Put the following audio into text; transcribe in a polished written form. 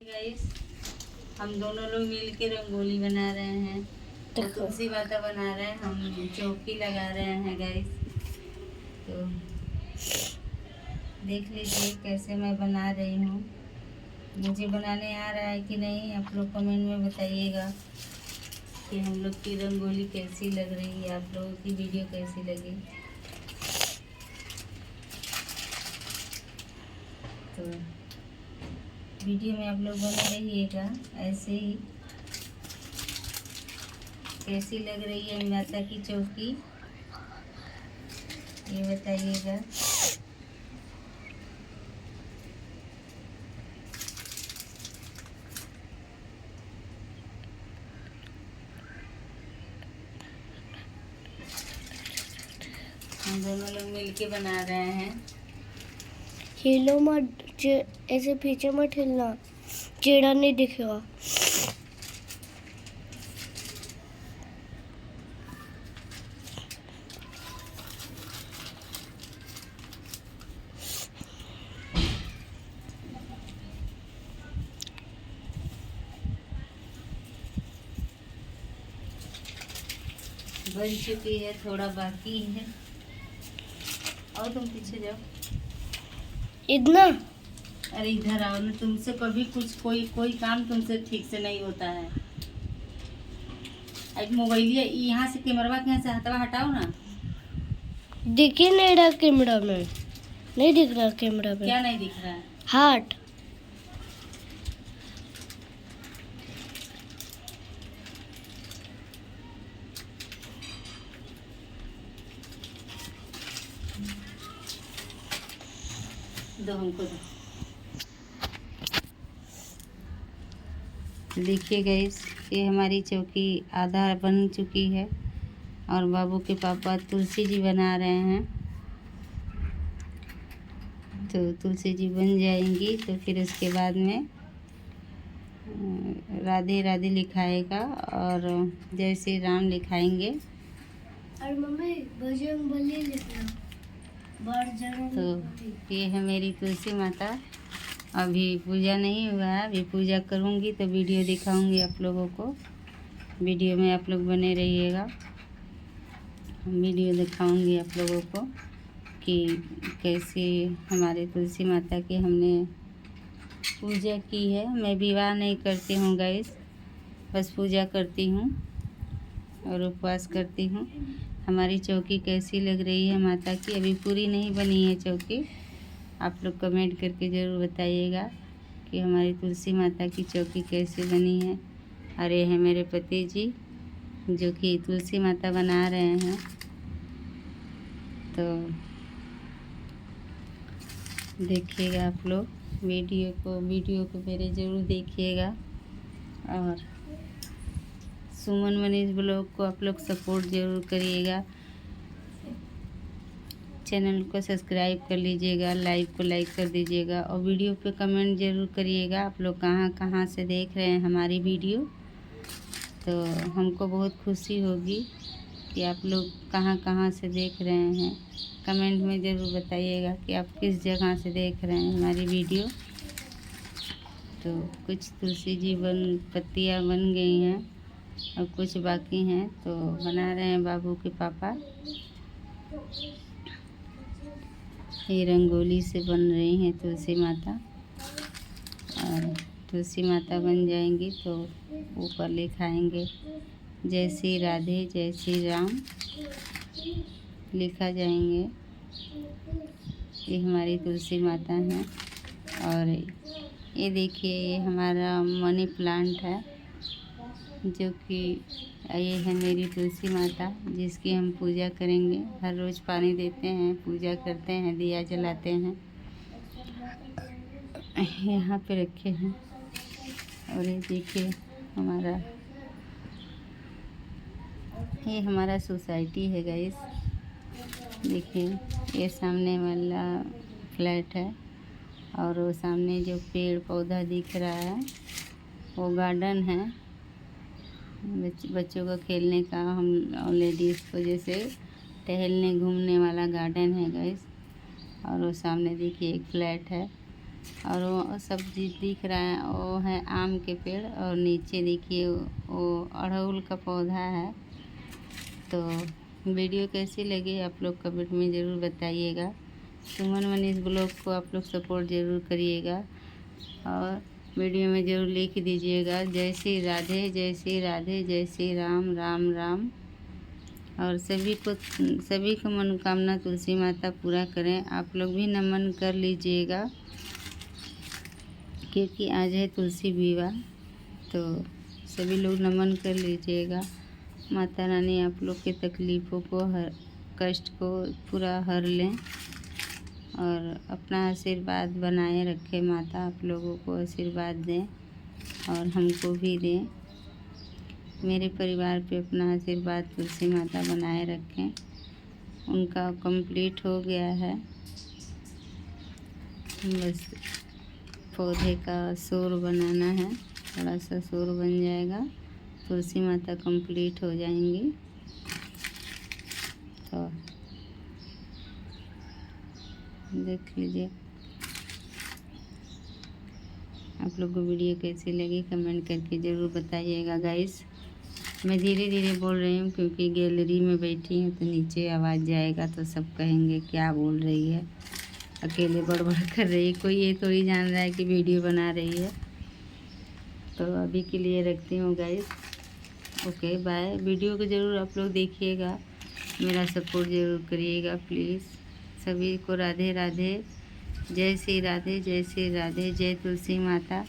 Guys, हम दोनों लोग मिल के रंगोली बना रहे हैं। तो तुलसी माता बना रहे हैं, हम चौकी लगा रहे हैं गाइस। तो देख लीजिए कैसे मैं बना रही हूँ। मुझे बनाने आ रहा है कि नहीं, आप लोग कमेंट में बताइएगा कि हम लोग की रंगोली कैसी लग रही है, आप लोगों की वीडियो कैसी लगी। तो वीडियो में आप लोग बने रहिएगा ऐसे ही। कैसी लग रही है माता की चौकी, ये बताइएगा। हम दोनों लोग मिलके बना रहे हैं। हिलो मत, ऐसे पीछे मत हिलना, चेहरा नहीं दिखेगा। बन चुकी है, थोड़ा बाकी है। और तुम पीछे जाओ। इतना अरे इधर आओ ना, तुमसे कभी कुछ कोई काम तुमसे ठीक से नहीं होता है। एक मोबाइल यहाँ से कैमरा के यहाँ से हथवा हटाओ ना। दिख ही नहीं रहा कैमरा में, नहीं दिख रहा कैमरा में। क्या नहीं दिख रहा है? हार्ट। दो हमको दो। देखिए गाइस, ये हमारी चौकी आधा बन चुकी है और बाबू के पापा तुलसी जी बना रहे हैं। तो तुलसी जी बन जाएंगी तो फिर उसके बाद में राधे राधे लिखाएगा और जय श्री राम लिखाएंगे। और मम्मी बजरंगबली लिखना। तो ये है मेरी तुलसी माता। अभी पूजा नहीं हुआ है, अभी पूजा करूँगी तो वीडियो दिखाऊंगी आप लोगों को। वीडियो में आप लोग बने रहिएगा, वीडियो दिखाऊंगी आप लोगों को कि कैसे हमारे तुलसी माता की हमने पूजा की है। मैं विवाह नहीं करती हूँ गाइस, बस पूजा करती हूँ और उपवास करती हूँ। हमारी चौकी कैसी लग रही है माता की, अभी पूरी नहीं बनी है चौकी। आप लोग कमेंट करके ज़रूर बताइएगा कि हमारी तुलसी माता की चौकी कैसी बनी है। और ये है मेरे पति जी जो कि तुलसी माता बना रहे हैं। तो देखिएगा आप लोग वीडियो को मेरे ज़रूर देखिएगा। और सुमन मनीष ब्लॉग को आप लोग सपोर्ट ज़रूर करिएगा। चैनल को सब्सक्राइब कर लीजिएगा, लाइव को लाइक कर दीजिएगा और वीडियो पे कमेंट ज़रूर करिएगा। आप लोग कहाँ कहाँ से देख रहे हैं हमारी वीडियो, तो हमको बहुत खुशी होगी कि आप लोग कहाँ कहाँ से देख रहे हैं। कमेंट में ज़रूर बताइएगा कि आप किस जगह से देख रहे हैं हमारी वीडियो। तो कुछ तुलसी जी पत्तियाँ बन गई हैं और कुछ बाकी हैं, तो बना रहे हैं बाबू के पापा। ये रंगोली से बन रही हैं तुलसी माता। और तुलसी माता बन जाएंगी तो ऊपर लिखाएंगे जय श्री राधे जय श्री राम लिखा जाएंगे। ये हमारी तुलसी माता हैं। और ये देखिए, ये हमारा मनी प्लांट है जो कि ये है मेरी तुलसी माता जिसकी हम पूजा करेंगे। हर रोज़ पानी देते हैं, पूजा करते हैं, दिया जलाते हैं। यहाँ पे रखे हैं। और ये देखिए ये हमारा सोसाइटी है गाइस। देखिए ये सामने वाला फ्लैट है और वो सामने जो पेड़ पौधा दिख रहा है वो गार्डन है बच्चों को खेलने का। हम लेडीज़ को जैसे टहलने घूमने वाला गार्डन है गाइस। और वो सामने देखिए एक फ्लैट है और वो सब चीज़ दिख रहा है, वो है आम के पेड़, और नीचे देखिए वो अड़हुल का पौधा है। तो वीडियो कैसी लगी आप लोग कमेंट में ज़रूर बताइएगा। सुमन मनीष ब्लॉग को आप लोग सपोर्ट ज़रूर करिएगा, और वीडियो में ज़रूर लिख दीजिएगा जय श्री राधे, जय श्री राधे, जय श्री राम, राम राम। और सभी को मनोकामना तुलसी माता पूरा करें। आप लोग भी नमन कर लीजिएगा, क्योंकि आज है तुलसी विवाह, तो सभी लोग नमन कर लीजिएगा। माता रानी आप लोग के तकलीफ़ों को, हर कष्ट को पूरा हर लें, और अपना आशीर्वाद बनाए रखें। माता आप लोगों को आशीर्वाद दें और हमको भी दें। मेरे परिवार पे अपना आशीर्वाद तुलसी माता बनाए रखें। उनका कंप्लीट हो गया है, बस पौधे का सूर बनाना है, थोड़ा सा सूर बन जाएगा, तुलसी माता कंप्लीट हो जाएंगी। तो देख लीजिए। आप लोग को वीडियो कैसी लगी कमेंट करके ज़रूर बताइएगा गाइस। मैं धीरे धीरे बोल रही हूँ क्योंकि गैलरी में बैठी हूँ, तो नीचे आवाज़ जाएगा तो सब कहेंगे क्या बोल रही है, अकेले बड़बड़ कर रही है। कोई ये थोड़ी जान रहा है कि वीडियो बना रही है। तो अभी के लिए रखती हूँ गाइस, ओके बाय। वीडियो को ज़रूर आप लोग देखिएगा, मेरा सपोर्ट ज़रूर करिएगा प्लीज़। सभी को राधे राधे, जय श्री राधे, जय श्री राधे, जय तुलसी माता।